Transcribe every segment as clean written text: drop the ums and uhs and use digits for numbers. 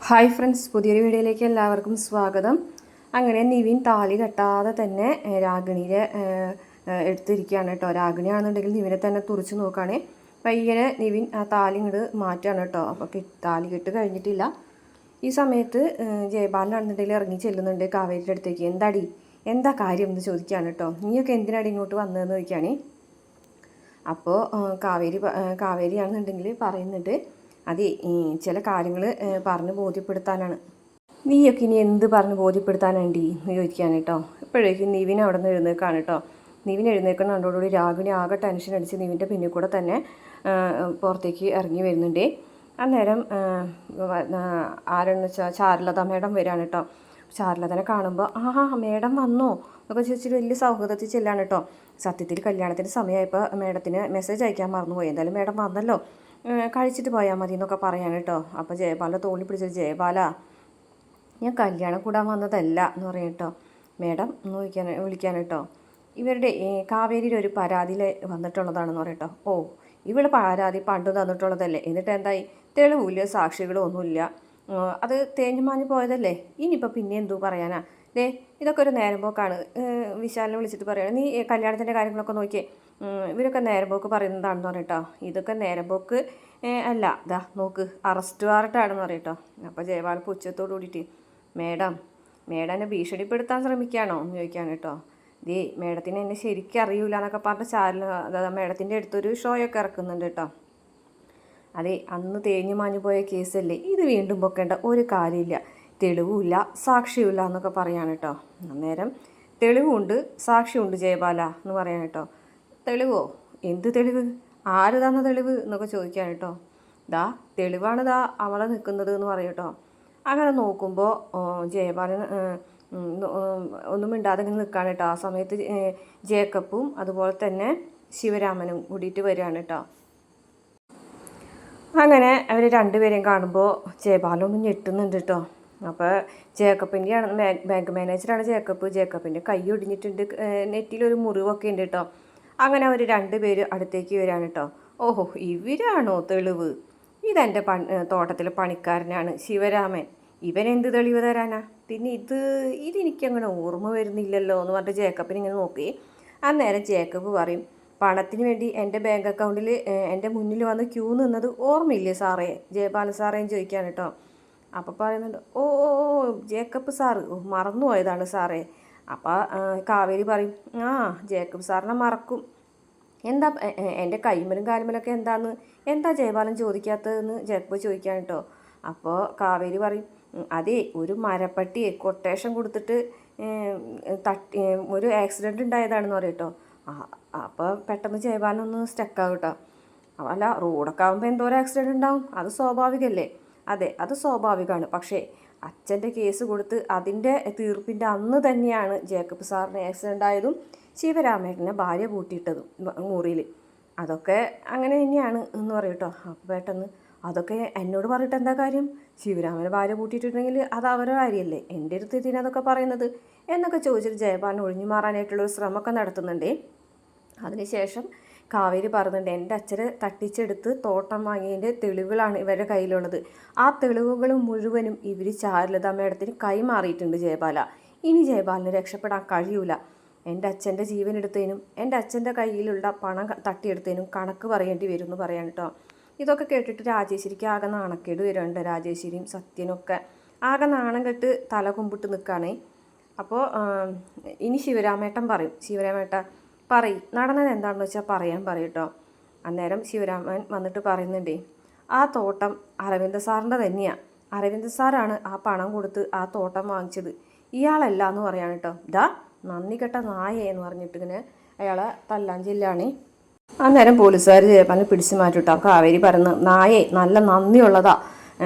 Hi friends, പുതിയൊരു വീഡിയോയിലേക്ക് എല്ലാവർക്കും സ്വാഗതം. അങ്ങനെ നിവിൻ താലി കെട്ടാതെ തന്നെ രാഗിണിയെ എടുത്തിരിക്കുകയാണ് കേട്ടോ. രാഗിണിയാണെന്നുണ്ടെങ്കിൽ നിവിനെ തന്നെ തുറച്ച് നോക്കുകയാണേ. പയ്യനെ നിവിൻ ആ താലി ഇങ്ങോട്ട് മാറ്റുകയാണ് കേട്ടോ. അപ്പോൾ താലി കെട്ട് കഴിഞ്ഞിട്ടില്ല. ഈ സമയത്ത് ജയപാലനാണെന്നുണ്ടെങ്കിൽ ഇറങ്ങി ചെല്ലുന്നുണ്ട് കാവേരിയുടെ അടുത്തേക്ക്. എന്താ കാര്യം എന്ന് ചോദിക്കുകയാണ് കേട്ടോ. നീയൊക്കെ എന്തിനാണ് ഇങ്ങോട്ട് വന്നതെന്ന് ചോദിക്കുകയാണേ. അപ്പോൾ കാവേരിയാണെന്നുണ്ടെങ്കിൽ പറയുന്നുണ്ട്, അതെ, ചില കാര്യങ്ങൾ പറഞ്ഞ് ബോധ്യപ്പെടുത്താനാണ്. നീയൊക്കെ ഇനി എന്ത് പറഞ്ഞ് ബോധ്യപ്പെടുത്താനുണ്ട് എന്ന് ചോദിക്കാൻ കേട്ടോ. ഇപ്പോഴേക്കും നിവിൻ അവിടെ നിന്ന് എഴുന്നേൽക്കാണ് കേട്ടോ. നിവിൻ എഴുന്നേൽക്കുന്ന കണ്ടോടുകൂടി രാഗിണി ആകെ ടെൻഷൻ അടിച്ച് നിവിൻ്റെ പിന്നിൽ കൂടെ തന്നെ പുറത്തേക്ക് ഇറങ്ങി വരുന്നുണ്ട്. അന്നേരം ആരെന്ന് വെച്ചാൽ ചാരുലത മേഡം വരികയാണ് കേട്ടോ. ചാരുലതനെ കാണുമ്പോൾ മേഡം വന്നോ എന്നൊക്കെ ചോദിച്ചിട്ട് വലിയ സൗഹൃദത്തിൽ ചെല്ലാണ് കേട്ടോ. സത്യത്തിൽ കല്യാണത്തിൻ്റെ സമയമായപ്പോൾ മേഡത്തിന് മെസ്സേജ് അയക്കാൻ മറന്നുപോയി. എന്തായാലും മേഡം വന്നല്ലോ, കഴിച്ചിട്ട് പോയാൽ മതി എന്നൊക്കെ പറയാൻ കേട്ടോ. അപ്പോൾ ജയപാല തോളി പിടിച്ചത്, ജയപാല ഞാൻ കല്യാണം കൂടാൻ വന്നതല്ല എന്ന് പറയും കേട്ടോ. മേഡം എന്ന് വിളിക്കാൻ കേട്ടോ. ഇവരുടെ കാവേരിയിൽ ഒരു പരാതിയിൽ വന്നിട്ടുള്ളതാണെന്ന് പറയട്ടോ. ഓ, ഇവിടെ പരാതി പണ്ട് തന്നിട്ടുള്ളതല്ലേ, എന്നിട്ട് എന്തായി? തെളിവില്ല, സാക്ഷികളും ഒന്നുമില്ല, അത് തേഞ്ഞു മാഞ്ഞു പോയതല്ലേ, ഇനിയിപ്പോൾ പിന്നെ എന്തോ പറയാനാ? ഇതൊക്കെ ഒരു നേരം പോക്കാണ്. വിശാലിനെ വിളിച്ചിട്ട് പറയുകയാണ്, നീ കല്യാണത്തിൻ്റെ കാര്യങ്ങളൊക്കെ നോക്കിയേ, ഇവരൊക്കെ നേരം പോക്ക് പറയുന്നതാണെന്ന് പറയട്ടോ. ഇതൊക്കെ നേരം പോക്ക് അല്ല, നോക്ക്, അറസ്റ്റ് വാറട്ടാണെന്ന് പറയട്ടോ. അപ്പോൾ ജയപാൽ പുച്ഛത്തോട് കൂടിയിട്ട്, മേഡം ഭീഷണിപ്പെടുത്താൻ ശ്രമിക്കുകയാണോ എന്ന് ചോദിക്കാൻ കേട്ടോ. മേഡത്തിന് എന്നെ ശരിക്കും അറിയില്ല എന്നൊക്കെ പറഞ്ഞ ചാനൽ മേഡത്തിൻ്റെ അടുത്തൊരു ഷോയൊക്കെ ഇറക്കുന്നുണ്ട് കേട്ടോ. അതെ, അന്ന് തേഞ്ഞു മാഞ്ഞു പോയ കേസല്ലേ, ഇത് വീണ്ടും പൊക്കേണ്ട ഒരു കാര്യമില്ല, തെളിവുമില്ല, സാക്ഷിയുമില്ല എന്നൊക്കെ പറയാണ് കേട്ടോ. അന്നേരം തെളിവുണ്ട്, സാക്ഷിയുണ്ട് ജയപാല എന്ന് പറയാൻ കേട്ടോ. തെളിവോ? എന്ത് തെളിവ്? ആര് തന്ന തെളിവ് എന്നൊക്കെ ചോദിക്കാൻ കേട്ടോ. തെളിവാണ് അവളെ നിൽക്കുന്നത് എന്ന് പറയും കേട്ടോ. അങ്ങനെ നോക്കുമ്പോൾ ജയപാലൻ ഒന്നും മിണ്ടാതെ ഇങ്ങനെ നിൽക്കുകയാണ് കേട്ടോ. ആ സമയത്ത് ജേക്കബും അതുപോലെ തന്നെ ശിവരാമനും കൂടിയിട്ട് വരികയാണ് കേട്ടോ. അങ്ങനെ അവർ രണ്ടുപേരെയും കാണുമ്പോൾ ജയപാലൊന്നും ഞെട്ടുന്നുണ്ട് കേട്ടോ. അപ്പോൾ ജേക്കബിൻ്റെയാണ്, ബാങ്ക് മാനേജറാണ് ജേക്കബിൻ്റെ കൈ ഒടിഞ്ഞിട്ടുണ്ട്, നെറ്റിലൊരു മുറിവൊക്കെ ഉണ്ട് കേട്ടോ. അങ്ങനെ അവർ രണ്ടുപേര് അടുത്തേക്ക് വരികയാണ് കേട്ടോ. ഓഹോ, ഇവരാണോ തെളിവ്? ഇതെൻ്റെ തോട്ടത്തിലെ പണിക്കാരനാണ് ശിവരാമൻ, ഇവനെന്ത് തെളിവ് തരാനാ? പിന്നെ ഇതെനിക്കങ്ങനെ ഓർമ്മ വരുന്നില്ലല്ലോ എന്ന് പറഞ്ഞിട്ട് ജേക്കബിന് ഇങ്ങനെ നോക്കി. അന്നേരം ജേക്കബ് പറയും, പണത്തിന് വേണ്ടി എൻ്റെ ബാങ്ക് അക്കൗണ്ടിൽ എൻ്റെ മുന്നിൽ വന്ന് ക്യൂ നിന്നത് ഓർമ്മയില്ലേ സാറേ, ജയപാലൻ സാറേന്ന് ചോദിക്കാൻ കേട്ടോ. അപ്പോൾ പറയുന്നുണ്ട്, ഓ ജേക്കബ് സാറ്, മറന്നുപോയതാണ് സാറേ. അപ്പോൾ കാവേരി പറയും, ജേക്കബ് സാറിനെ മറക്കും. എന്താ എൻ്റെ കൈമലും കാലുമലൊക്കെ എന്താ ജയപാലൻ ചോദിക്കാത്തതെന്ന് ജേക്കബ് ചോദിക്കാൻ കേട്ടോ. അപ്പോൾ കാവേരി പറയും, അതെ, ഒരു മരപ്പട്ടിയെ കൊട്ടേഷൻ കൊടുത്തിട്ട് ഒരു ആക്സിഡൻറ്റ് ഉണ്ടായതാണെന്ന് പറയും കേട്ടോ. അപ്പോൾ പെട്ടെന്ന് ജയപാലനൊന്ന് സ്റ്റക്കാവും കേട്ടോ. അല്ല, റോഡൊക്കെ ആകുമ്പോൾ എന്തോരം ആക്സിഡൻറ്റ് ഉണ്ടാവും, അത് സ്വാഭാവികമല്ലേ? അതെ, അത് സ്വാഭാവികമാണ്. പക്ഷേ അച്ഛൻ്റെ കേസ് കൊടുത്ത് അതിൻ്റെ തീർപ്പിൻ്റെ അന്ന് തന്നെയാണ് ജേക്കബ് സാറിന് ആക്സിഡൻ്റ് ആയതും ശിവരാമേട്ടനെ ഭാര്യ പൂട്ടിയിട്ടതും മുറിയിൽ. അതൊക്കെ അങ്ങനെ തന്നെയാണ് എന്ന് പറയും കേട്ടോ. അപ്പോൾ പെട്ടെന്ന്, അതൊക്കെ എന്നോട് പറഞ്ഞിട്ട് എന്താ കാര്യം? ശിവരാമനെ ഭാര്യ പൂട്ടിയിട്ടുണ്ടെങ്കിൽ അത് അവരുടെ കാര്യമല്ലേ, എൻ്റെ അടുത്ത് ഇതിനതൊക്കെ പറയുന്നത് എന്നൊക്കെ ചോദിച്ചിട്ട് ജയപാലൻ ഒഴിഞ്ഞു മാറാനായിട്ടുള്ളൊരു ശ്രമമൊക്കെ നടത്തുന്നുണ്ടേ. അതിനുശേഷം കാവേരി പറയുന്നുണ്ട്, എൻ്റെ അച്ഛനെ തട്ടിച്ചെടുത്ത് തോട്ടം വാങ്ങിയതിൻ്റെ തെളിവുകളാണ് ഇവരുടെ കയ്യിലുള്ളത്. ആ തെളിവുകൾ മുഴുവനും ഇവർ ചാരുലത മേഡത്തിന് കൈമാറിയിട്ടുണ്ട് ജയപാല. ഇനി ജയപാലിന് രക്ഷപ്പെടാൻ കഴിയൂല. എൻ്റെ അച്ഛൻ്റെ ജീവൻ എടുത്തതിനും എൻ്റെ അച്ഛൻ്റെ കയ്യിലുള്ള പണം തട്ടിയെടുത്തതിനും കണക്ക് പറയേണ്ടി വരും എന്ന് പറയാൻ കേട്ടോ. ഇതൊക്കെ കേട്ടിട്ട് രാജേശ്വരിക്ക് ആകെ നാണക്കേട് വരുന്നുണ്ട്. രാജേശ്വരിയും സത്യനൊക്കെ ആകെ നാണം കെട്ട് തല കുമ്പിട്ട് നിൽക്കുകയാണേ. അപ്പോൾ ഇനി ശിവരാമേട്ടൻ പറയും, നടന്നത് എന്താണെന്ന് വെച്ചാൽ പറയാൻ പറയും കേട്ടോ. അന്നേരം ശിവരാമൻ വന്നിട്ട് പറയുന്നുണ്ടേ, ആ തോട്ടം അരവിന്ദ സാറിൻ്റെ തന്നെയാണ്, അരവിന്ദ സാറാണ് ആ പണം കൊടുത്ത് ആ തോട്ടം വാങ്ങിച്ചത്, ഇയാളല്ല എന്ന് പറയാണ് കേട്ടോ. നന്ദി കെട്ട നായേ എന്ന് പറഞ്ഞിട്ട് ഇങ്ങനെ അയാളെ തല്ലാൻ ചെല്ലാണ്. അന്നേരം പോലീസുകാർ ജയപാലിനെ പിടിച്ചു മാറ്റിട്ടോ. കാവേരി പറയുന്നത്, നായേ നല്ല നന്ദിയുള്ളതാ.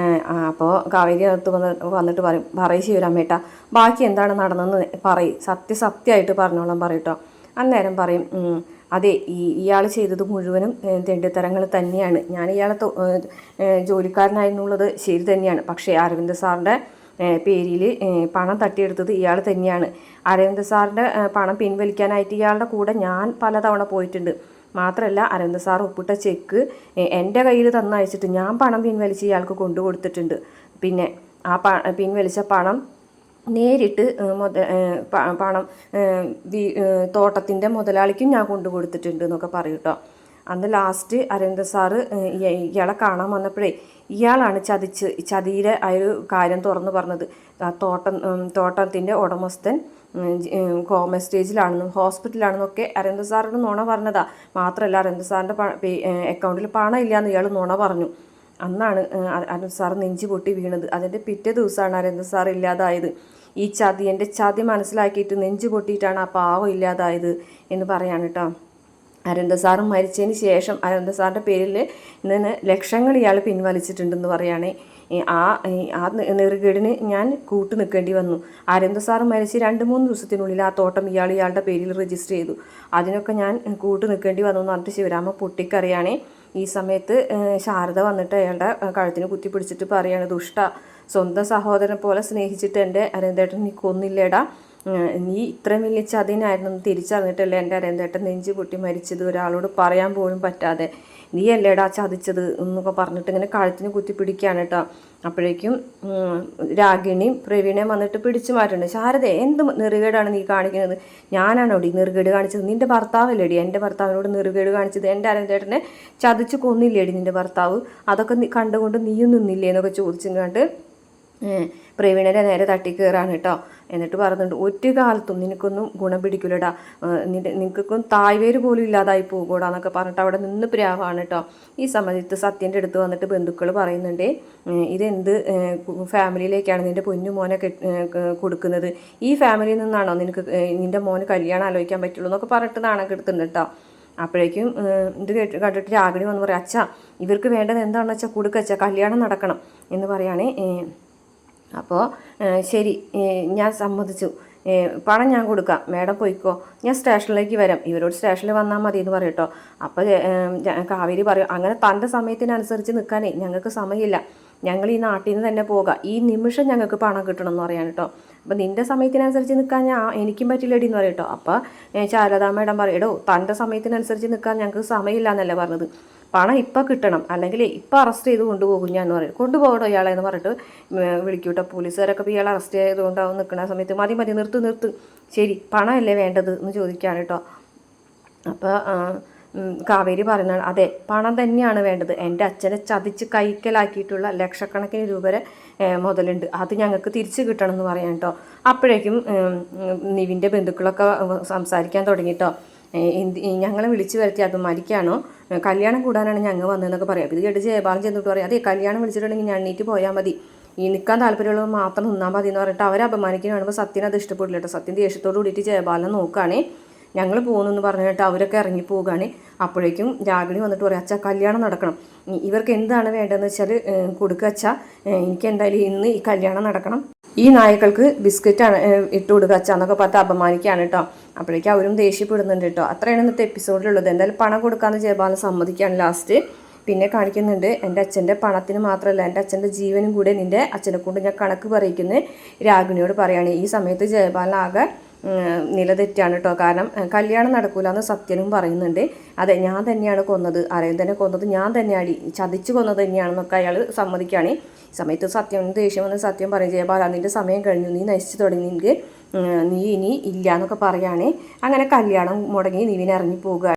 അപ്പോൾ കാവേരി അടുത്ത് വന്നിട്ട് പറയും ശിവരാമേട്ട, ബാക്കി എന്താണ് നടന്നതെന്ന് സത്യമായിട്ട് പറഞ്ഞോളാം പറയട്ടോ. അന്നേരം പറയും, അതെ, ഇയാൾ ചെയ്തത് മുഴുവനും തെണ്ടിത്തരങ്ങൾ തന്നെയാണ്, ഞാൻ ഇയാളെ ജോലിക്കാരനായിരുന്നുള്ളത് ശരി തന്നെയാണ്. പക്ഷേ അരവിന്ദ് സാറിൻ്റെ പേരിൽ പണം തട്ടിയെടുത്തത് ഇയാൾ തന്നെയാണ്. അരവിന്ദ് സാറിൻ്റെ പണം പിൻവലിക്കാനായിട്ട് ഇയാളുടെ കൂടെ ഞാൻ പലതവണ പോയിട്ടുണ്ട്. മാത്രമല്ല അരവിന്ദ് സാർ ഒപ്പിട്ട ചെക്ക് എൻ്റെ കയ്യിൽ തന്നയച്ചിട്ട് ഞാൻ പണം പിൻവലിച്ച് ഇയാൾക്ക് കൊണ്ടു കൊടുത്തിട്ടുണ്ട്. പിന്നെ പിൻവലിച്ച പണം നേരിട്ട് പണം തോട്ടത്തിൻ്റെ മുതലാളിക്കും ഞാൻ കൊണ്ടു കൊടുത്തിട്ടുണ്ട് എന്നൊക്കെ പറയും കേട്ടോ. അന്ന് ലാസ്റ്റ് അരവിന്ദ സാറ് ഇയാളെ കാണാൻ വന്നപ്പോഴേ ഇയാളാണ് ചതിയുടെ ആ ഒരു കാര്യം തുറന്നു പറഞ്ഞത്. തോട്ടത്തിൻ്റെ ഉടമസ്ഥൻ കോമ സ്റ്റേജിലാണെന്നും ഹോസ്പിറ്റലാണെന്നൊക്കെ അരവിന്ദ സാറിന് നുണ പറഞ്ഞതാ. മാത്രമല്ല അരവിന്ദ സാറിൻ്റെ അക്കൗണ്ടിൽ പണം ഇല്ലയെന്ന് ഇയാൾ നുണ പറഞ്ഞു. അന്നാണ് അരവിന്ദ സാർ നെഞ്ചു പൊട്ടി വീണത്. അതിൻ്റെ പിറ്റേ ദിവസമാണ് അരവിന്ദ സാർ ഇല്ലാതായത്. ഈ എൻ്റെ ചതി മനസ്സിലാക്കിയിട്ട് നെഞ്ചു പൊട്ടിയിട്ടാണ് ആ പാവം ഇല്ലാതായത് എന്ന് പറയാണ് കേട്ടോ. അരവിന്ദ സാറ് മരിച്ചതിന് ശേഷം അരവിന്ദ സാറിൻ്റെ പേരിൽ നിന്ന് ലക്ഷങ്ങൾ ഇയാൾ പിൻവലിച്ചിട്ടുണ്ടെന്ന് പറയുകയാണെ. ആ നെറുകേടിന് ഞാൻ കൂട്ടു നിൽക്കേണ്ടി വന്നു. അരവിന്ദ സാറ് മരിച്ച് 2-3 ദിവസത്തിനുള്ളിൽ ആ തോട്ടം ഇയാളുടെ പേരിൽ രജിസ്റ്റർ ചെയ്തു. അതിനൊക്കെ ഞാൻ കൂട്ടു നിൽക്കേണ്ടി വന്നു എന്ന് പറഞ്ഞിട്ട് ശിവരാമ പൊട്ടിക്കറിയാണേ. ഈ സമയത്ത് ശാരദ വന്നിട്ട് അയാളുടെ കഴുത്തിന് കുത്തി പിടിച്ചിട്ട് പറയാണ്, ദുഷ്ട, സ്വന്തം സഹോദരനെ പോലെ സ്നേഹിച്ചിട്ട് എൻ്റെ അരവിന്ദേട്ടൻ നീ കൊന്നില്ലേടാ, നീ ഇത്രയും വലിയ ചതിനായിരുന്നു തിരിച്ചറിഞ്ഞിട്ടല്ലേ എൻ്റെ അരവിന്ദേട്ടൻ നെഞ്ചു പൊട്ടി മരിച്ചത്, ഒരാളോട് പറയാൻ പോലും പറ്റാതെ നീ അല്ലേടാ ചതിച്ചത് എന്നൊക്കെ പറഞ്ഞിട്ട് ഇങ്ങനെ കഴുത്തിന് കുത്തി പിടിക്കുകയാണ് കേട്ടോ. അപ്പോഴേക്കും രാഗിണിയും പ്രവീണയും വന്നിട്ട് പിടിച്ചു മാറ്റുന്നുണ്ട്. ശാരദ, എന്ത് നെറുകേടാണ് നീ കാണിക്കുന്നത്? ഞാനാണോടി നെറുകേട് കാണിച്ചത്? നിൻ്റെ ഭർത്താവല്ലേടി എൻ്റെ ഭർത്താവിനോട് നെറുകേട് കാണിച്ചത്? എൻ്റെ അരവിന്ദേട്ടനെ ചതിച്ച് കൊന്നില്ലേടി നിൻ്റെ ഭർത്താവ്? അതൊക്കെ കണ്ടുകൊണ്ട് നീയും നിന്നില്ലേ എന്നൊക്കെ ചോദിച്ചും കണ്ട് പ്രവീണൻ്റെ നേരെ തട്ടിക്കയറാണ് കേട്ടോ. എന്നിട്ട് പറയുന്നുണ്ട്, ഒറ്റ കാലത്തും നിനക്കൊന്നും ഗുണം പിടിക്കില്ലടാ, നിനക്കൊന്നും തായ്വേര് പോലും ഇല്ലാതായി പോകൂടാ എന്നൊക്കെ പറഞ്ഞിട്ട് അവിടെ നിന്ന് പ്രാവാണ് കേട്ടോ. ഈ സമയത്ത് സത്യൻ്റെ അടുത്ത് വന്നിട്ട് ബന്ധുക്കൾ പറയുന്നുണ്ട്, ഇതെന്ത് ഫാമിലിയിലേക്കാണ് നിൻ്റെ പൊന്നു മോനെ കൊടുക്കുന്നത്? ഈ ഫാമിലിയിൽ നിന്നാണോ നിൻ്റെ മോന് കല്യാണം ആലോചിക്കാൻ പറ്റുള്ളൂ എന്നൊക്കെ പറഞ്ഞിട്ട് നാണം കെടുത്തുന്നുണ്ട് കേട്ടോ. അപ്പോഴേക്കും ഇത് കണ്ടിട്ട് രാഗിണി വന്ന് പറയാം, അച്ഛാ ഇവർക്ക് വേണ്ടത് എന്താണെന്ന് വെച്ചാൽ കൊടുക്കച്ചാ, കല്യാണം നടക്കണം എന്ന് പറയുകയാണെ. അപ്പോൾ ശരി, ഞാൻ സമ്മതിച്ചു, പണം ഞാൻ കൊടുക്കാം, മേഡം പോയിക്കോ, ഞാൻ സ്റ്റേഷനിലേക്ക് വരാം, ഇവരോട് സ്റ്റേഷനിൽ വന്നാൽ മതി എന്ന് പറയും കേട്ടോ. അപ്പോൾ കാവേരി പറയും, അങ്ങനെ തൻ്റെ സമയത്തിനനുസരിച്ച് നിൽക്കാനേ ഞങ്ങൾക്ക് സമയമില്ല, ഞങ്ങൾ ഈ നാട്ടിൽ നിന്ന് തന്നെ പോകാം, ഈ നിമിഷം ഞങ്ങൾക്ക് പണം കിട്ടണം എന്ന് പറയാൻ കേട്ടോ. അപ്പോൾ നിൻ്റെ സമയത്തിനനുസരിച്ച് നിൽക്കാൻ എനിക്കും പറ്റില്ലടി എന്ന് പറയും കേട്ടോ. അപ്പോൾ ശാരദാ മേഡം പറയും, എടോ തൻ്റെ സമയത്തിനനുസരിച്ച് നിൽക്കാൻ ഞങ്ങൾക്ക് സമയമില്ല എന്നല്ലേ പറഞ്ഞത്, പണം ഇപ്പം കിട്ടണം, അല്ലെങ്കിൽ ഇപ്പം അറസ്റ്റ് ചെയ്ത് കൊണ്ടുപോകും ഞാൻ എന്ന് പറയും. കൊണ്ടുപോകണോ ഇയാളെ എന്ന് പറഞ്ഞിട്ട് വിളിക്കൂട്ടോ. പോലീസുകാരൊക്കെ ഇയാൾ അറസ്റ്റ് ചെയ്തുകൊണ്ടാവും നിൽക്കുന്ന സമയത്ത് മതി നിർത്ത്, ശരി പണമല്ലേ വേണ്ടത് എന്ന് ചോദിക്കുകയാണ് കേട്ടോ. അപ്പോൾ കാവേരി പറയുന്നത്, അതെ പണം തന്നെയാണ് വേണ്ടത്, എൻ്റെ അച്ഛനെ ചതിച്ച് കൈക്കലാക്കിയിട്ടുള്ള ലക്ഷക്കണക്കിന് രൂപ മുതലുണ്ട്, അത് ഞങ്ങൾക്ക് തിരിച്ചു കിട്ടണം എന്ന് പറയാം കേട്ടോ. അപ്പോഴേക്കും നിവിൻ്റെ ബന്ധുക്കളൊക്കെ സംസാരിക്കാൻ തുടങ്ങിട്ടോ. ഞങ്ങളെ വിളിച്ചു വരുത്തി അഭിമാനിക്കാണോ, കല്യാണം കൂടാനാണ് ഞങ്ങൾ വന്നതെന്നൊക്കെ പറയാം. ഇത് കേട്ട് ജയപാലൻ ചെന്നിട്ട് പറയാം, അതെ കല്യാണം വിളിച്ചിട്ടുണ്ടെങ്കിൽ ഞാൻ എണീറ്റ് പോയാൽ മതി, ഈ നിൽക്കാൻ താല്പര്യമുള്ളത് മാത്രം നിന്നാൽ മതി എന്ന് പറഞ്ഞിട്ട് അവരെ അപമാനിക്കുന്ന കാണുമ്പോൾ സത്യന് അത് ഇഷ്ടപ്പെടില്ല കേട്ടോ. സത്യൻ ദേഷ്യത്തോട് കൂടിയിട്ട് ജയപാലനെ നോക്കുകയാണേ. ഞങ്ങൾ പോകുന്നെന്ന് പറഞ്ഞിട്ട് അവരൊക്കെ ഇറങ്ങി പോവുകയാണ്. അപ്പോഴേക്കും രാഗിണി വന്നിട്ട് പറയും, അച്ഛാ കല്യാണം നടക്കണം, ഇവർക്ക് എന്താണ് വേണ്ടതെന്ന് വെച്ചാൽ കൊടുക്കുക അച്ഛാ, എനിക്ക് എന്തായാലും ഇന്ന് ഈ കല്യാണം നടക്കണം, ഈ നായ്ക്കൾക്ക് ബിസ്ക്കറ്റാണ് ഇട്ട് കൊടുക്കുക അച്ഛാ എന്നൊക്കെ പറഞ്ഞിട്ട് അപമാനിക്കുകയാണ് കേട്ടോ. അപ്പോഴേക്കും അവരും ദേഷ്യപ്പെടുന്നുണ്ട് കേട്ടോ. അത്രയാണ് ഇന്നത്തെ എപ്പിസോഡിലുള്ളത്. എന്തായാലും പണം കൊടുക്കാമെന്ന് ജയപാലൻ സമ്മതിക്കുകയാണ് ലാസ്റ്റ്. പിന്നെ കാണിക്കുന്നുണ്ട്, എൻ്റെ അച്ഛൻ്റെ പണത്തിന് മാത്രമല്ല എൻ്റെ അച്ഛൻ്റെ ജീവനും കൂടെ നിൻ്റെ അച്ഛനെ കൊണ്ട് ഞാൻ കണക്ക് പറയിക്കുന്നത് രാഗിണിയോട് പറയുകയാണ്. ഈ സമയത്ത് ജയപാലൻ ആകെ നിലതെറ്റാണ് കേട്ടോ. കാരണം കല്യാണം നടക്കൂല എന്ന് സത്യനും പറയുന്നുണ്ട്. അതെ ഞാൻ തന്നെയാണ് കൊന്നത്, അരവിന്ദനെ കൊന്നത് ഞാൻ തന്നെയാണ്, ചതിച്ചു കൊന്നത് തന്നെയാണെന്നൊക്കെ അയാൾ സമ്മതിക്കുകയാണ്. ഈ സമയത്ത് സത്യം ദേഷ്യം വന്ന് സത്യം പറയും, ജയപാല നിൻ്റെ സമയം കഴിഞ്ഞു, നീ നശിച്ചു തുടങ്ങി, നീ ഇനി ഇല്ല എന്നൊക്കെ പറയുകയാണ്. അങ്ങനെ കല്യാണം മുടങ്ങി നിവിൻ ഇറങ്ങി പോകുക.